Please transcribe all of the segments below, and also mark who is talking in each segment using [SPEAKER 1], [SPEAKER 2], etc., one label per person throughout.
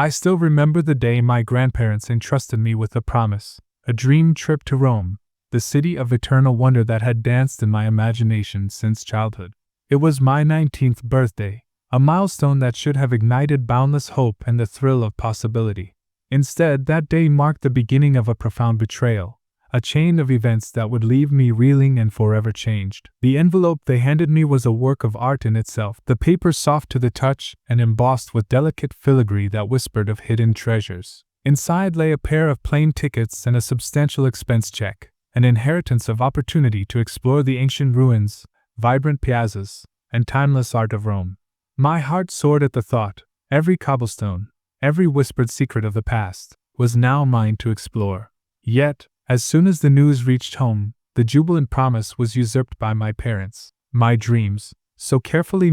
[SPEAKER 1] I still remember the day my grandparents entrusted me with a promise, a dream trip to Rome, the city of eternal wonder that had danced in my imagination since childhood. It was my 19th birthday, a milestone that should have ignited boundless hope and the thrill of possibility. Instead, that day marked the beginning of a profound betrayal, a chain of events that would leave me reeling and forever changed. The envelope they handed me was a work of art in itself, the paper soft to the touch and embossed with delicate filigree that whispered of hidden treasures. Inside lay a pair of plane tickets and a substantial expense check, an inheritance of opportunity to explore the ancient ruins, vibrant piazzas, and timeless art of Rome. My heart soared at the thought. Every cobblestone, every whispered secret of the past, was now mine to explore. Yet, as soon as the news reached home, the jubilant promise was usurped by my parents. My dreams, so carefully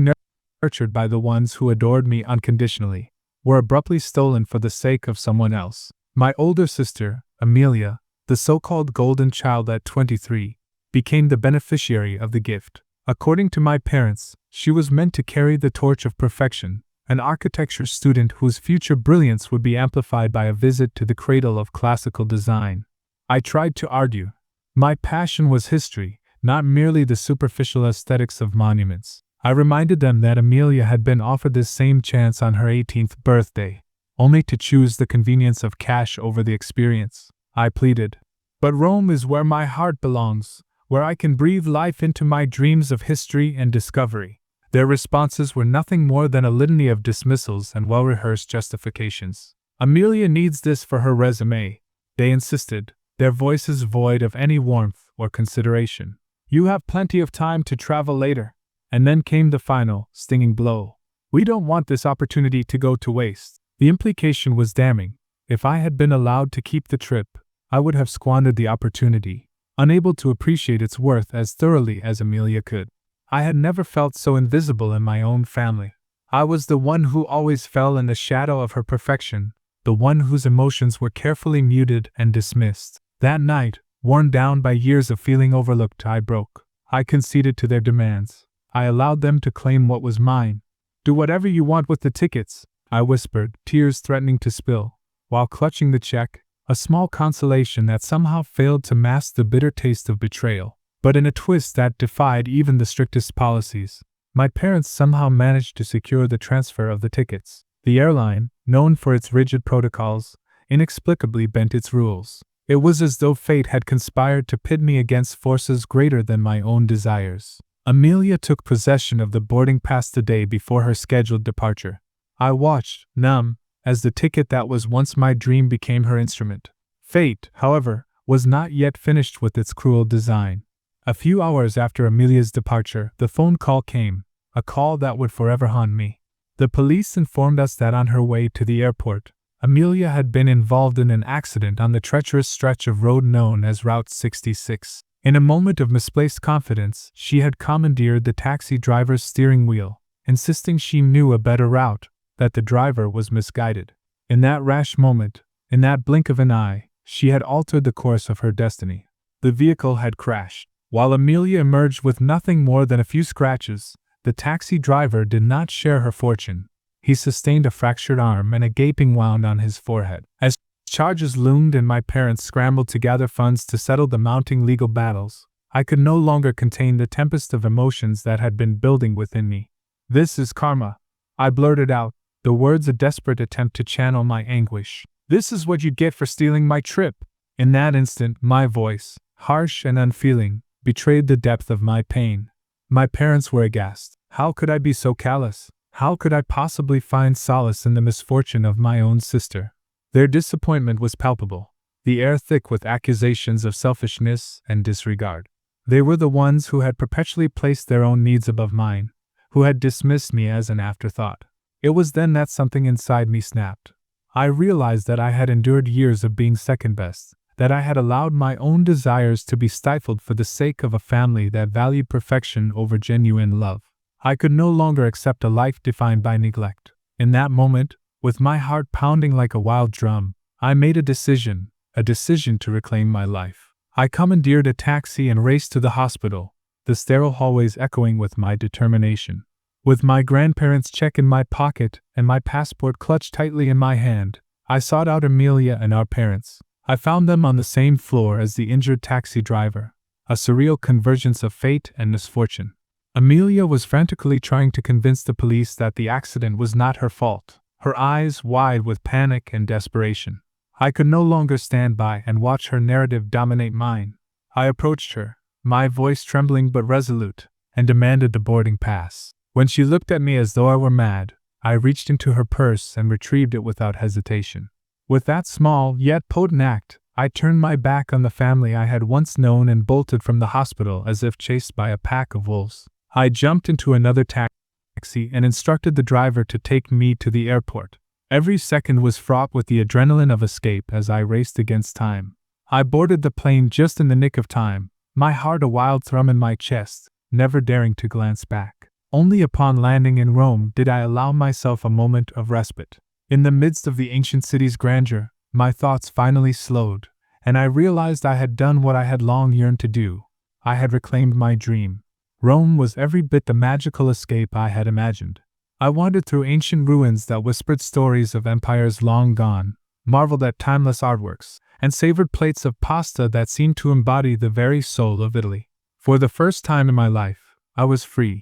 [SPEAKER 1] nurtured by the ones who adored me unconditionally, were abruptly stolen for the sake of someone else. My older sister, Amelia, the so-called golden child at 23, became the beneficiary of the gift. According to my parents, she was meant to carry the torch of perfection, an architecture student whose future brilliance would be amplified by a visit to the cradle of classical design. I tried to argue. My passion was history, not merely the superficial aesthetics of monuments. I reminded them that Amelia had been offered this same chance on her 18th birthday, only to choose the convenience of cash over the experience. I pleaded. But Rome is where my heart belongs, where I can breathe life into my dreams of history and discovery. Their responses were nothing more than a litany of dismissals and well-rehearsed justifications. Amelia needs this for her resume, they insisted, their voices void of any warmth or consideration. You have plenty of time to travel later. And then came the final, stinging blow. We don't want this opportunity to go to waste. The implication was damning. If I had been allowed to keep the trip, I would have squandered the opportunity, unable to appreciate its worth as thoroughly as Amelia could. I had never felt so invisible in my own family. I was the one who always fell in the shadow of her perfection, the one whose emotions were carefully muted and dismissed. That night, worn down by years of feeling overlooked, I broke. I conceded to their demands. I allowed them to claim what was mine. Do whatever you want with the tickets, I whispered, tears threatening to spill, while clutching the check, a small consolation that somehow failed to mask the bitter taste of betrayal. But in a twist that defied even the strictest policies, my parents somehow managed to secure the transfer of the tickets. The airline, known for its rigid protocols, inexplicably bent its rules. It was as though fate had conspired to pit me against forces greater than my own desires. Amelia took possession of the boarding pass the day before her scheduled departure. I watched, numb, as the ticket that was once my dream became her instrument. Fate, however, was not yet finished with its cruel design. A few hours after Amelia's departure, the phone call came, a call that would forever haunt me. The police informed us that on her way to the airport, Amelia had been involved in an accident on the treacherous stretch of road known as Route 66. In a moment of misplaced confidence, she had commandeered the taxi driver's steering wheel, insisting she knew a better route, that the driver was misguided. In that rash moment, in that blink of an eye, she had altered the course of her destiny. The vehicle had crashed. While Amelia emerged with nothing more than a few scratches, the taxi driver did not share her fortune. He sustained a fractured arm and a gaping wound on his forehead. As charges loomed and my parents scrambled to gather funds to settle the mounting legal battles, I could no longer contain the tempest of emotions that had been building within me. "This is karma," I blurted out, the words a desperate attempt to channel my anguish. "This is what you get for stealing my trip." In that instant, my voice, harsh and unfeeling, betrayed the depth of my pain. My parents were aghast. How could I be so callous? How could I possibly find solace in the misfortune of my own sister? Their disappointment was palpable, the air thick with accusations of selfishness and disregard. They were the ones who had perpetually placed their own needs above mine, who had dismissed me as an afterthought. It was then that something inside me snapped. I realized that I had endured years of being second best, that I had allowed my own desires to be stifled for the sake of a family that valued perfection over genuine love. I could no longer accept a life defined by neglect. In that moment, with my heart pounding like a wild drum, I made a decision to reclaim my life. I commandeered a taxi and raced to the hospital, the sterile hallways echoing with my determination. With my grandparents' check in my pocket and my passport clutched tightly in my hand, I sought out Amelia and our parents. I found them on the same floor as the injured taxi driver, a surreal convergence of fate and misfortune. Amelia was frantically trying to convince the police that the accident was not her fault, her eyes wide with panic and desperation. I could no longer stand by and watch her narrative dominate mine. I approached her, my voice trembling but resolute, and demanded the boarding pass. When she looked at me as though I were mad, I reached into her purse and retrieved it without hesitation. With that small yet potent act, I turned my back on the family I had once known and bolted from the hospital as if chased by a pack of wolves. I jumped into another taxi and instructed the driver to take me to the airport. Every second was fraught with the adrenaline of escape as I raced against time. I boarded the plane just in the nick of time, my heart a wild thrum in my chest, never daring to glance back. Only upon landing in Rome did I allow myself a moment of respite. In the midst of the ancient city's grandeur, my thoughts finally slowed, and I realized I had done what I had long yearned to do. I had reclaimed my dream. Rome was every bit the magical escape I had imagined. I wandered through ancient ruins that whispered stories of empires long gone, marveled at timeless artworks, and savored plates of pasta that seemed to embody the very soul of Italy. For the first time in my life, I was free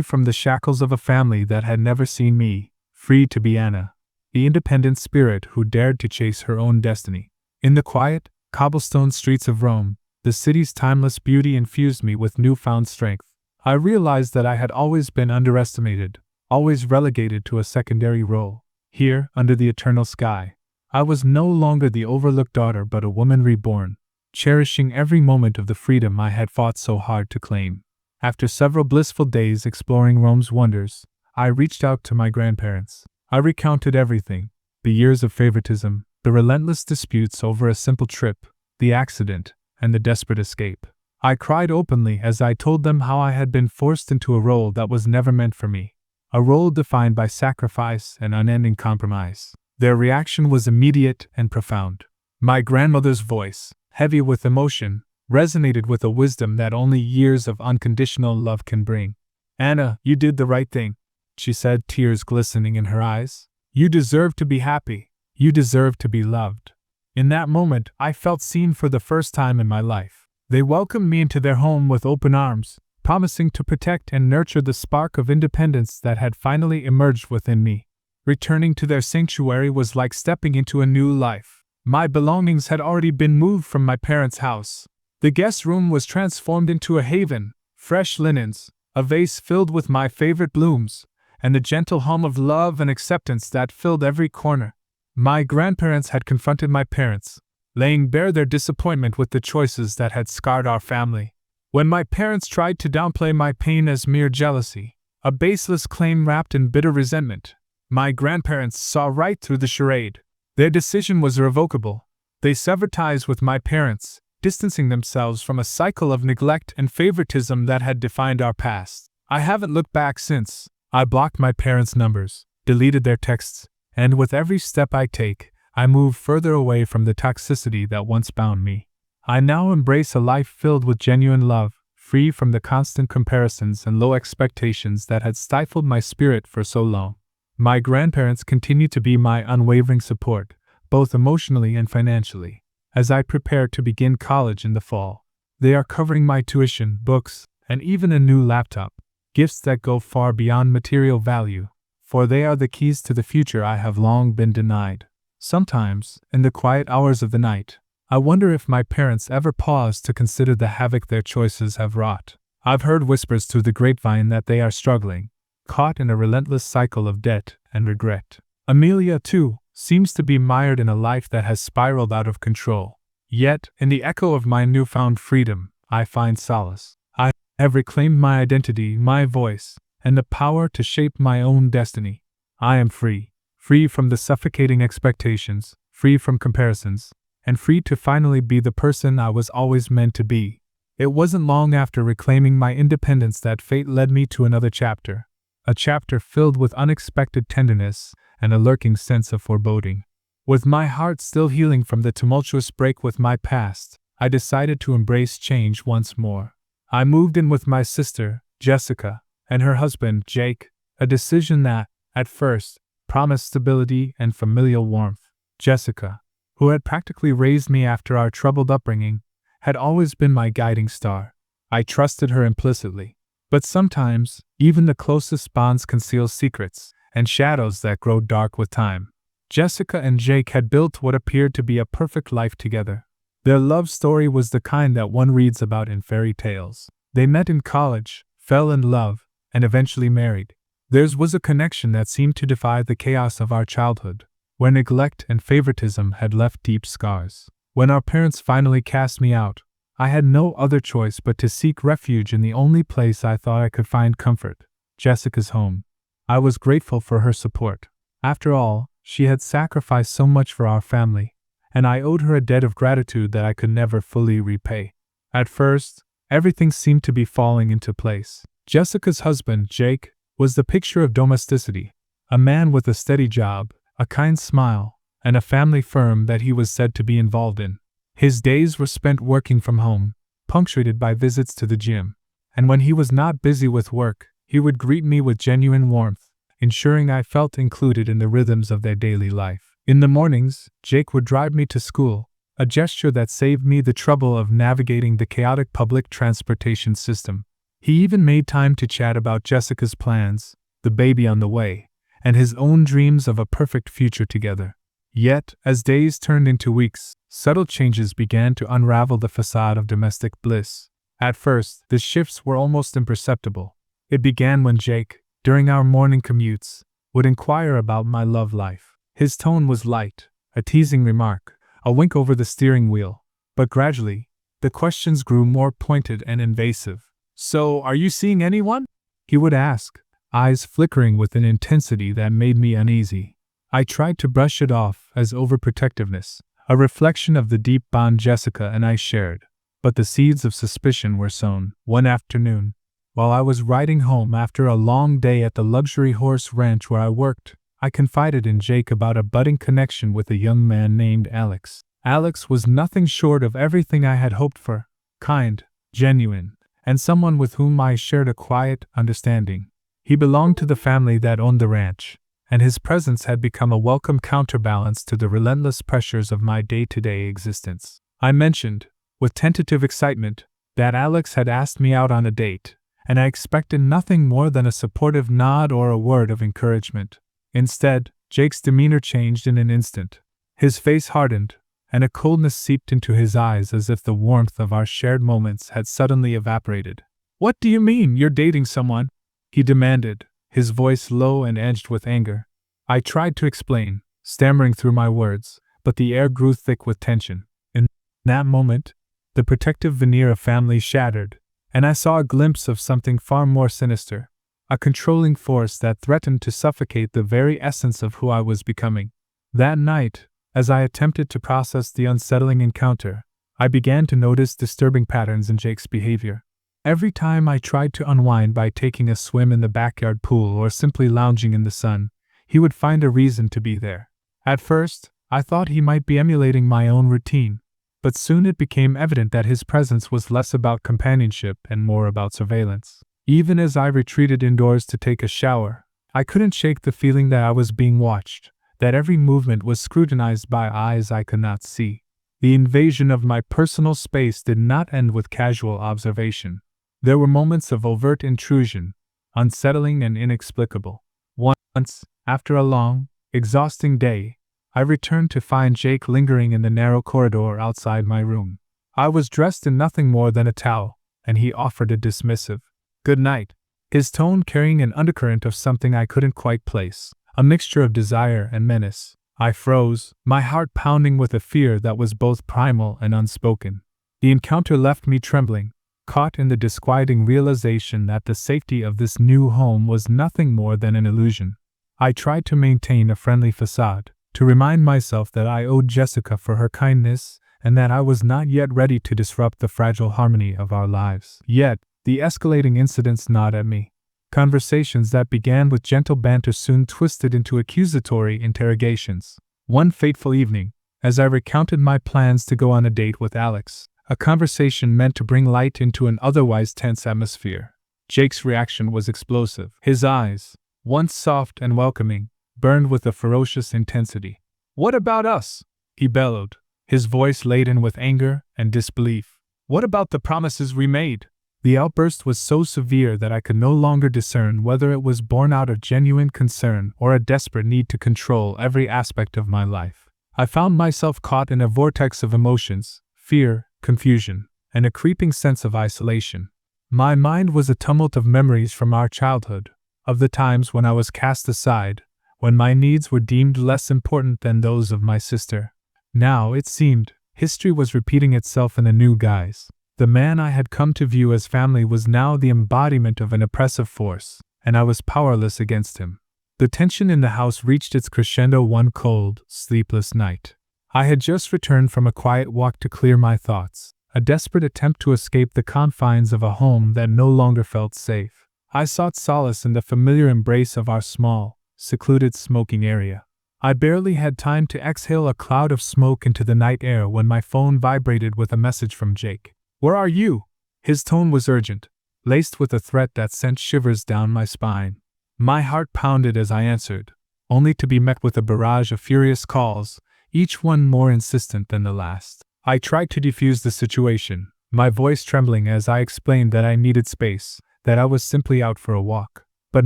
[SPEAKER 1] from the shackles of a family that had never seen me, free to be Anna, the independent spirit who dared to chase her own destiny. In the quiet, cobblestone streets of Rome, the city's timeless beauty infused me with newfound strength. I realized that I had always been underestimated, always relegated to a secondary role. Here, under the eternal sky, I was no longer the overlooked daughter but a woman reborn, cherishing every moment of the freedom I had fought so hard to claim. After several blissful days exploring Rome's wonders, I reached out to my grandparents. I recounted everything: the years of favoritism, the relentless disputes over a simple trip, the accident, and the desperate escape. I cried openly as I told them how I had been forced into a role that was never meant for me, a role defined by sacrifice and unending compromise. Their reaction was immediate and profound. My grandmother's voice, heavy with emotion, resonated with a wisdom that only years of unconditional love can bring. "Anna, you did the right thing," she said, tears glistening in her eyes. "You deserve to be happy. You deserve to be loved." In that moment, I felt seen for the first time in my life. They welcomed me into their home with open arms, promising to protect and nurture the spark of independence that had finally emerged within me. Returning to their sanctuary was like stepping into a new life. My belongings had already been moved from my parents' house. The guest room was transformed into a haven, fresh linens, a vase filled with my favorite blooms, and the gentle hum of love and acceptance that filled every corner. My grandparents had confronted my parents, laying bare their disappointment with the choices that had scarred our family. When my parents tried to downplay my pain as mere jealousy, a baseless claim wrapped in bitter resentment, my grandparents saw right through the charade. Their decision was irrevocable. They severed ties with my parents, distancing themselves from a cycle of neglect and favoritism that had defined our past. I haven't looked back since. I blocked my parents' numbers, deleted their texts, and with every step I take, I move further away from the toxicity that once bound me. I now embrace a life filled with genuine love, free from the constant comparisons and low expectations that had stifled my spirit for so long. My grandparents continue to be my unwavering support, both emotionally and financially. As I prepare to begin college in the fall, they are covering my tuition, books, and even a new laptop, gifts that go far beyond material value, for they are the keys to the future I have long been denied. Sometimes, in the quiet hours of the night, I wonder if my parents ever pause to consider the havoc their choices have wrought. I've heard whispers through the grapevine that they are struggling, caught in a relentless cycle of debt and regret. Amelia, too, seems to be mired in a life that has spiraled out of control. Yet, in the echo of my newfound freedom, I find solace. I have reclaimed my identity, my voice, and the power to shape my own destiny. I am free. Free from the suffocating expectations, free from comparisons, and free to finally be the person I was always meant to be. It wasn't long after reclaiming my independence that fate led me to another chapter. A chapter filled with unexpected tenderness and a lurking sense of foreboding. With my heart still healing from the tumultuous break with my past, I decided to embrace change once more. I moved in with my sister, Jessica, and her husband, Jake, a decision that, at first, promised stability and familial warmth. Jessica, who had practically raised me after our troubled upbringing, had always been my guiding star. I trusted her implicitly. But sometimes, even the closest bonds conceal secrets and shadows that grow dark with time. Jessica and Jake had built what appeared to be a perfect life together. Their love story was the kind that one reads about in fairy tales. They met in college, fell in love, and eventually married. Theirs was a connection that seemed to defy the chaos of our childhood, where neglect and favoritism had left deep scars. When our parents finally cast me out, I had no other choice but to seek refuge in the only place I thought I could find comfort, Jessica's home. I was grateful for her support. After all, she had sacrificed so much for our family, and I owed her a debt of gratitude that I could never fully repay. At first, everything seemed to be falling into place. Jessica's husband, Jake, was the picture of domesticity, a man with a steady job, a kind smile, and a family firm that he was said to be involved in. His days were spent working from home, punctuated by visits to the gym, and when he was not busy with work, he would greet me with genuine warmth, ensuring I felt included in the rhythms of their daily life. In the mornings, Jake would drive me to school, a gesture that saved me the trouble of navigating the chaotic public transportation system. He even made time to chat about Jessica's plans, the baby on the way, and his own dreams of a perfect future together. Yet, as days turned into weeks, subtle changes began to unravel the facade of domestic bliss. At first, the shifts were almost imperceptible. It began when Jake, during our morning commutes, would inquire about my love life. His tone was light, a teasing remark, a wink over the steering wheel. But gradually, the questions grew more pointed and invasive. "So, are you seeing anyone?" he would ask, eyes flickering with an intensity that made me uneasy. I tried to brush it off as overprotectiveness, a reflection of the deep bond Jessica and I shared. But the seeds of suspicion were sown. One afternoon, while I was riding home after a long day at the luxury horse ranch where I worked, I confided in Jake about a budding connection with a young man named Alex. Alex was nothing short of everything I had hoped for: kind, genuine, and someone with whom I shared a quiet understanding. He belonged to the family that owned the ranch, and his presence had become a welcome counterbalance to the relentless pressures of my day-to-day existence. I mentioned, with tentative excitement, that Alex had asked me out on a date, and I expected nothing more than a supportive nod or a word of encouragement. Instead, Jake's demeanor changed in an instant. His face hardened, and a coldness seeped into his eyes as if the warmth of our shared moments had suddenly evaporated. "What do you mean, you're dating someone?" he demanded, his voice low and edged with anger. I tried to explain, stammering through my words, but the air grew thick with tension. In that moment, the protective veneer of family shattered, and I saw a glimpse of something far more sinister, a controlling force that threatened to suffocate the very essence of who I was becoming. That night, as I attempted to process the unsettling encounter, I began to notice disturbing patterns in Jake's behavior. Every time I tried to unwind by taking a swim in the backyard pool or simply lounging in the sun, he would find a reason to be there. At first, I thought he might be emulating my own routine, but soon it became evident that his presence was less about companionship and more about surveillance. Even as I retreated indoors to take a shower, I couldn't shake the feeling that I was being watched, that every movement was scrutinized by eyes I could not see. The invasion of my personal space did not end with casual observation. There were moments of overt intrusion, unsettling and inexplicable. Once, after a long, exhausting day, I returned to find Jake lingering in the narrow corridor outside my room. I was dressed in nothing more than a towel, and he offered a dismissive "good night," his tone carrying an undercurrent of something I couldn't quite place, a mixture of desire and menace. I froze, my heart pounding with a fear that was both primal and unspoken. The encounter left me trembling, caught in the disquieting realization that the safety of this new home was nothing more than an illusion. I tried to maintain a friendly facade, to remind myself that I owed Jessica for her kindness, and that I was not yet ready to disrupt the fragile harmony of our lives. Yet, the escalating incidents gnawed at me. Conversations that began with gentle banter soon twisted into accusatory interrogations. One fateful evening, as I recounted my plans to go on a date with Alex, a conversation meant to bring light into an otherwise tense atmosphere, Jake's reaction was explosive. His eyes, once soft and welcoming, burned with a ferocious intensity. "What about us?" he bellowed, his voice laden with anger and disbelief. "What about the promises we made?" The outburst was so severe that I could no longer discern whether it was born out of genuine concern or a desperate need to control every aspect of my life. I found myself caught in a vortex of emotions, fear, confusion, and a creeping sense of isolation. My mind was a tumult of memories from our childhood, of the times when I was cast aside, when my needs were deemed less important than those of my sister. Now, it seemed, history was repeating itself in a new guise. The man I had come to view as family was now the embodiment of an oppressive force, and I was powerless against him. The tension in the house reached its crescendo one cold, sleepless night. I had just returned from a quiet walk to clear my thoughts, a desperate attempt to escape the confines of a home that no longer felt safe. I sought solace in the familiar embrace of our small, secluded smoking area. I barely had time to exhale a cloud of smoke into the night air when my phone vibrated with a message from Jake. "Where are you?" His tone was urgent, laced with a threat that sent shivers down my spine. My heart pounded as I answered, only to be met with a barrage of furious calls, each one more insistent than the last. I tried to defuse the situation, my voice trembling as I explained that I needed space, that I was simply out for a walk. But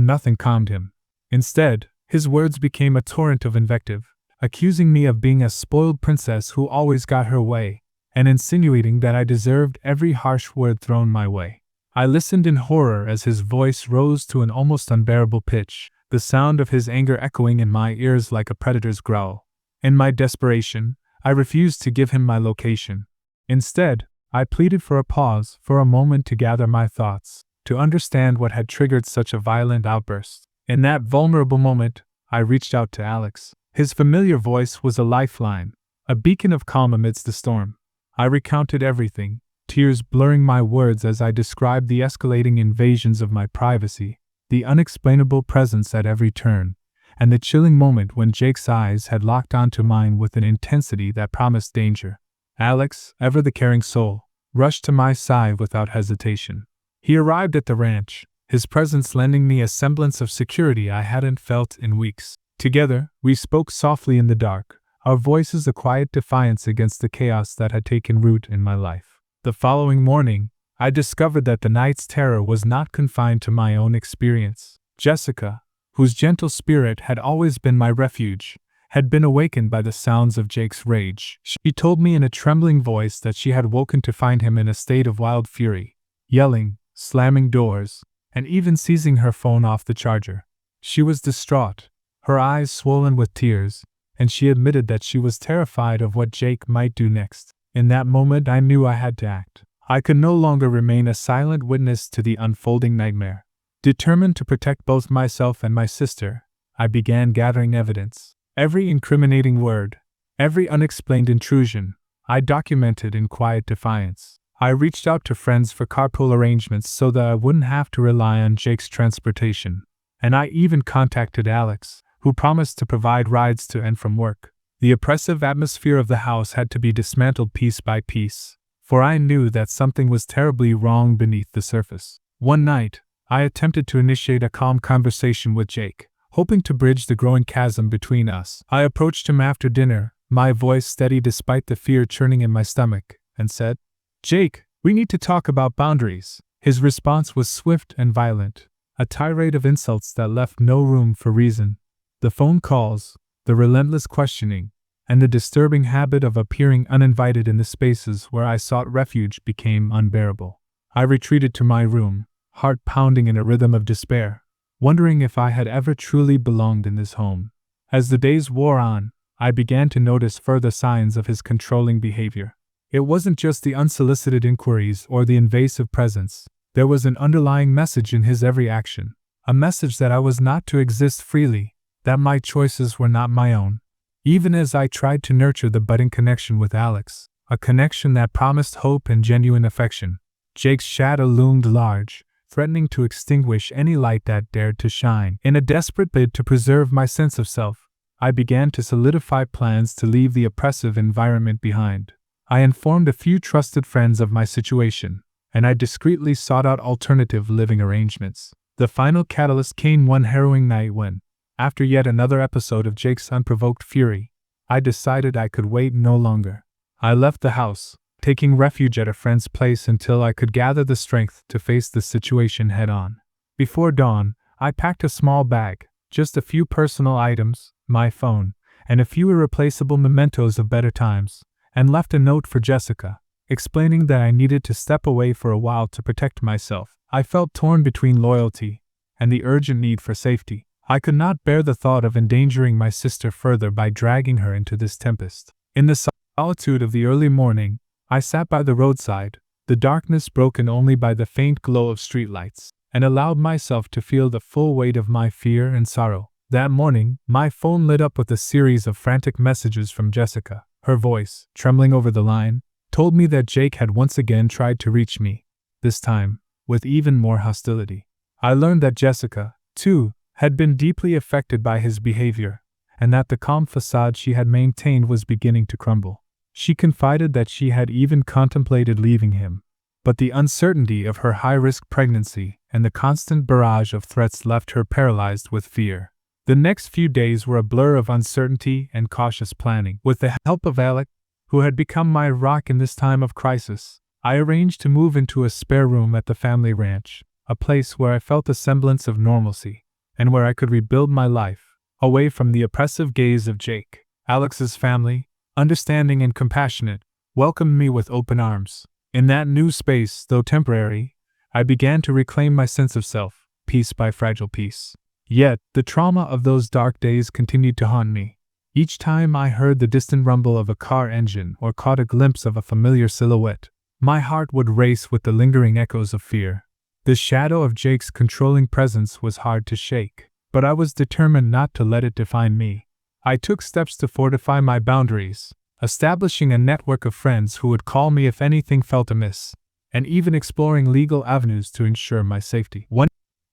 [SPEAKER 1] nothing calmed him. Instead, his words became a torrent of invective, accusing me of being a spoiled princess who always got her way, and insinuating that I deserved every harsh word thrown my way. I listened in horror as his voice rose to an almost unbearable pitch, the sound of his anger echoing in my ears like a predator's growl. In my desperation, I refused to give him my location. Instead, I pleaded for a pause, for a moment to gather my thoughts, to understand what had triggered such a violent outburst. In that vulnerable moment, I reached out to Alex. His familiar voice was a lifeline, a beacon of calm amidst the storm. I recounted everything, tears blurring my words as I described the escalating invasions of my privacy, the unexplainable presence at every turn, and the chilling moment when Jake's eyes had locked onto mine with an intensity that promised danger. Alex, ever the caring soul, rushed to my side without hesitation. He arrived at the ranch, his presence lending me a semblance of security I hadn't felt in weeks. Together, we spoke softly in the dark, our voices a quiet defiance against the chaos that had taken root in my life. The following morning, I discovered that the night's terror was not confined to my own experience. Jessica, whose gentle spirit had always been my refuge, had been awakened by the sounds of Jake's rage. She told me in a trembling voice that she had woken to find him in a state of wild fury, yelling, slamming doors, and even seizing her phone off the charger. She was distraught, her eyes swollen with tears, and she admitted that she was terrified of what Jake might do next. In that moment I knew I had to act. I could no longer remain a silent witness to the unfolding nightmare. Determined to protect both myself and my sister, I began gathering evidence. Every incriminating word, every unexplained intrusion, I documented in quiet defiance. I reached out to friends for carpool arrangements so that I wouldn't have to rely on Jake's transportation. And I even contacted Alex, who promised to provide rides to and from work. The oppressive atmosphere of the house had to be dismantled piece by piece, for I knew that something was terribly wrong beneath the surface. One night, I attempted to initiate a calm conversation with Jake, hoping to bridge the growing chasm between us. I approached him after dinner, my voice steady despite the fear churning in my stomach, and said, "Jake, we need to talk about boundaries." His response was swift and violent, a tirade of insults that left no room for reason. The phone calls, the relentless questioning, and the disturbing habit of appearing uninvited in the spaces where I sought refuge became unbearable. I retreated to my room, heart pounding in a rhythm of despair, wondering if I had ever truly belonged in this home. As the days wore on, I began to notice further signs of his controlling behavior. It wasn't just the unsolicited inquiries or the invasive presence. There was an underlying message in his every action, a message that I was not to exist freely, that my choices were not my own. Even as I tried to nurture the budding connection with Alex, a connection that promised hope and genuine affection, Jake's shadow loomed large, threatening to extinguish any light that dared to shine. In a desperate bid to preserve my sense of self, I began to solidify plans to leave the oppressive environment behind. I informed a few trusted friends of my situation, and I discreetly sought out alternative living arrangements. The final catalyst came one harrowing night when, after yet another episode of Jake's unprovoked fury, I decided I could wait no longer. I left the house, taking refuge at a friend's place until I could gather the strength to face the situation head on. Before dawn, I packed a small bag, just a few personal items, my phone, and a few irreplaceable mementos of better times, and left a note for Jessica, explaining that I needed to step away for a while to protect myself. I felt torn between loyalty and the urgent need for safety. I could not bear the thought of endangering my sister further by dragging her into this tempest. In the solitude of the early morning, I sat by the roadside, the darkness broken only by the faint glow of streetlights, and allowed myself to feel the full weight of my fear and sorrow. That morning, my phone lit up with a series of frantic messages from Jessica. Her voice, trembling over the line, told me that Jake had once again tried to reach me, this time, with even more hostility. I learned that Jessica, too, had been deeply affected by his behavior, and that the calm facade she had maintained was beginning to crumble. She confided that she had even contemplated leaving him, but the uncertainty of her high-risk pregnancy and the constant barrage of threats left her paralyzed with fear. The next few days were a blur of uncertainty and cautious planning. With the help of Alec, who had become my rock in this time of crisis, I arranged to move into a spare room at the family ranch, a place where I felt a semblance of normalcy, and where I could rebuild my life, away from the oppressive gaze of Jake. Alex's family, understanding and compassionate, welcomed me with open arms. In that new space, though temporary, I began to reclaim my sense of self, piece by fragile piece. Yet, the trauma of those dark days continued to haunt me. Each time I heard the distant rumble of a car engine or caught a glimpse of a familiar silhouette, my heart would race with the lingering echoes of fear. The shadow of Jake's controlling presence was hard to shake, but I was determined not to let it define me. I took steps to fortify my boundaries, establishing a network of friends who would call me if anything felt amiss, and even exploring legal avenues to ensure my safety. One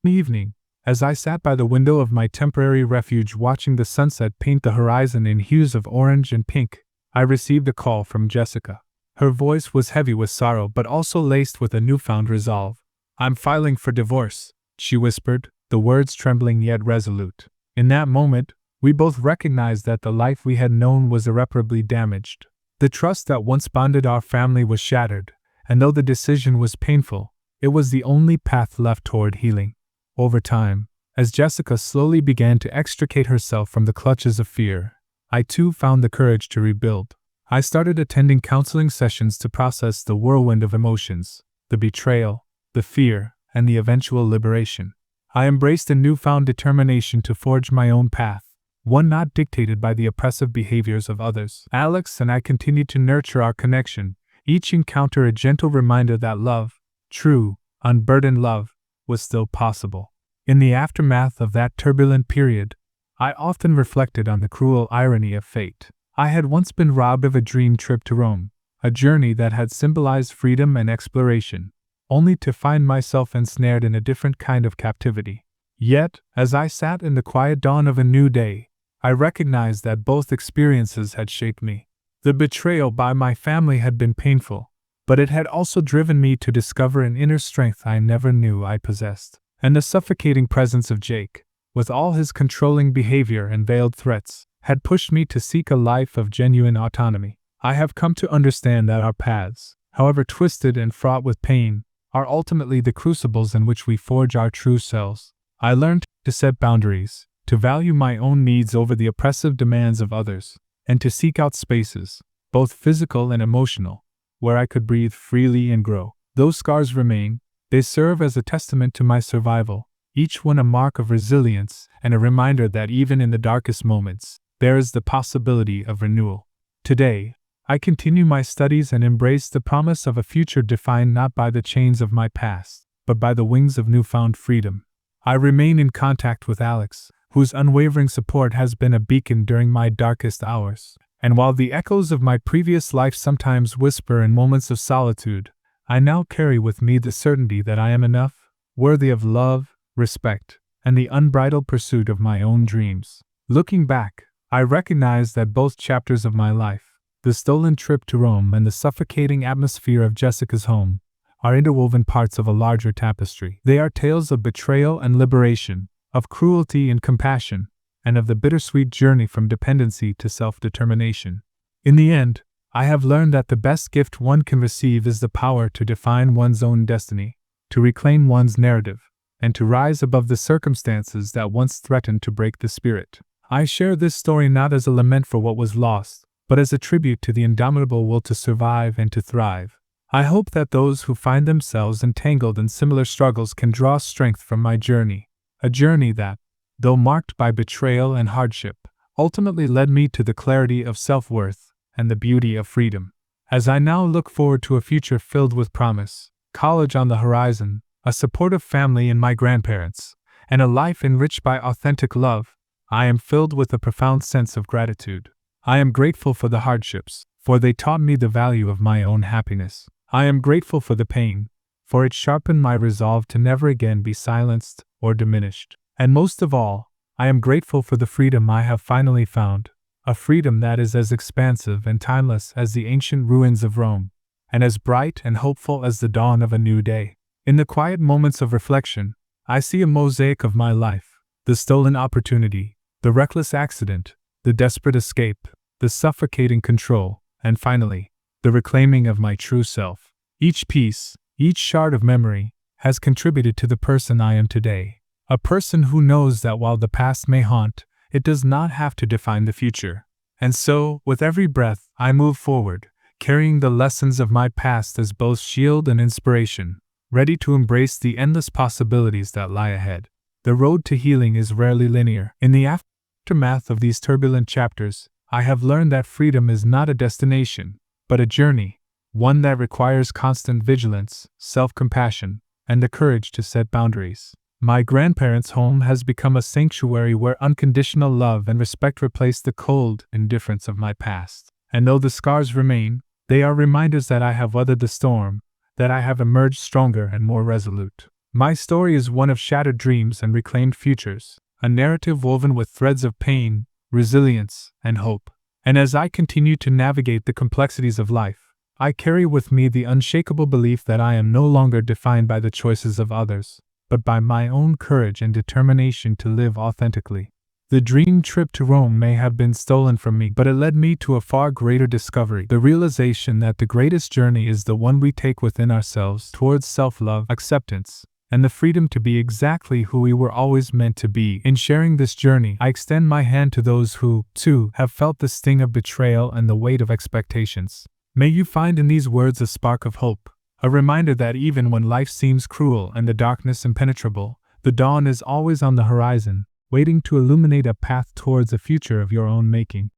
[SPEAKER 1] evening, as I sat by the window of my temporary refuge watching the sunset paint the horizon in hues of orange and pink, I received a call from Jessica. Her voice was heavy with sorrow but also laced with a newfound resolve. "I'm filing for divorce," she whispered, the words trembling yet resolute. In that moment, we both recognized that the life we had known was irreparably damaged. The trust that once bonded our family was shattered, and though the decision was painful, it was the only path left toward healing. Over time, as Jessica slowly began to extricate herself from the clutches of fear, I too found the courage to rebuild. I started attending counseling sessions to process the whirlwind of emotions, the betrayal, the fear, and the eventual liberation. I embraced a newfound determination to forge my own path, one not dictated by the oppressive behaviors of others. Alex and I continued to nurture our connection, each encounter a gentle reminder that love, true, unburdened love, was still possible. In the aftermath of that turbulent period, I often reflected on the cruel irony of fate. I had once been robbed of a dream trip to Rome, a journey that had symbolized freedom and exploration, only to find myself ensnared in a different kind of captivity. Yet, as I sat in the quiet dawn of a new day, I recognized that both experiences had shaped me. The betrayal by my family had been painful, but it had also driven me to discover an inner strength I never knew I possessed. And the suffocating presence of Jake, with all his controlling behavior and veiled threats, had pushed me to seek a life of genuine autonomy. I have come to understand that our paths, however twisted and fraught with pain, are ultimately the crucibles in which we forge our true selves. I learned to set boundaries, to value my own needs over the oppressive demands of others, and to seek out spaces, both physical and emotional, where I could breathe freely and grow. Those scars remain. They serve as a testament to my survival, each one a mark of resilience and a reminder that even in the darkest moments, there is the possibility of renewal. Today, I continue my studies and embrace the promise of a future defined not by the chains of my past, but by the wings of newfound freedom. I remain in contact with Alex, whose unwavering support has been a beacon during my darkest hours. And while the echoes of my previous life sometimes whisper in moments of solitude, I now carry with me the certainty that I am enough, worthy of love, respect, and the unbridled pursuit of my own dreams. Looking back, I recognize that both chapters of my life, the stolen trip to Rome and the suffocating atmosphere of Jessica's home, are interwoven parts of a larger tapestry. They are tales of betrayal and liberation, of cruelty and compassion, and of the bittersweet journey from dependency to self-determination. In the end, I have learned that the best gift one can receive is the power to define one's own destiny, to reclaim one's narrative, and to rise above the circumstances that once threatened to break the spirit. I share this story not as a lament for what was lost, but as a tribute to the indomitable will to survive and to thrive. I hope that those who find themselves entangled in similar struggles can draw strength from my journey, a journey that, though marked by betrayal and hardship, ultimately led me to the clarity of self-worth and the beauty of freedom. As I now look forward to a future filled with promise, college on the horizon, a supportive family in my grandparents, and a life enriched by authentic love, I am filled with a profound sense of gratitude. I am grateful for the hardships, for they taught me the value of my own happiness. I am grateful for the pain, for it sharpened my resolve to never again be silenced or diminished. And most of all, I am grateful for the freedom I have finally found, a freedom that is as expansive and timeless as the ancient ruins of Rome, and as bright and hopeful as the dawn of a new day. In the quiet moments of reflection, I see a mosaic of my life: the stolen opportunity, the reckless accident, the desperate escape, the suffocating control, and finally, the reclaiming of my true self. Each piece, each shard of memory, has contributed to the person I am today. A person who knows that while the past may haunt, it does not have to define the future. And so, with every breath, I move forward, carrying the lessons of my past as both shield and inspiration, ready to embrace the endless possibilities that lie ahead. The road to healing is rarely linear. In the aftermath of these turbulent chapters, I have learned that freedom is not a destination, but a journey, one that requires constant vigilance, self-compassion, and the courage to set boundaries. My grandparents' home has become a sanctuary where unconditional love and respect replace the cold indifference of my past. And though the scars remain, they are reminders that I have weathered the storm, that I have emerged stronger and more resolute. My story is one of shattered dreams and reclaimed futures, a narrative woven with threads of pain, resilience, and hope. And as I continue to navigate the complexities of life, I carry with me the unshakable belief that I am no longer defined by the choices of others, but by my own courage and determination to live authentically. The dream trip to Rome may have been stolen from me, but it led me to a far greater discovery: the realization that the greatest journey is the one we take within ourselves towards self-love, acceptance, and the freedom to be exactly who we were always meant to be. In sharing this journey, I extend my hand to those who, too, have felt the sting of betrayal and the weight of expectations. May you find in these words a spark of hope, a reminder that even when life seems cruel and the darkness impenetrable, the dawn is always on the horizon, waiting to illuminate a path towards a future of your own making.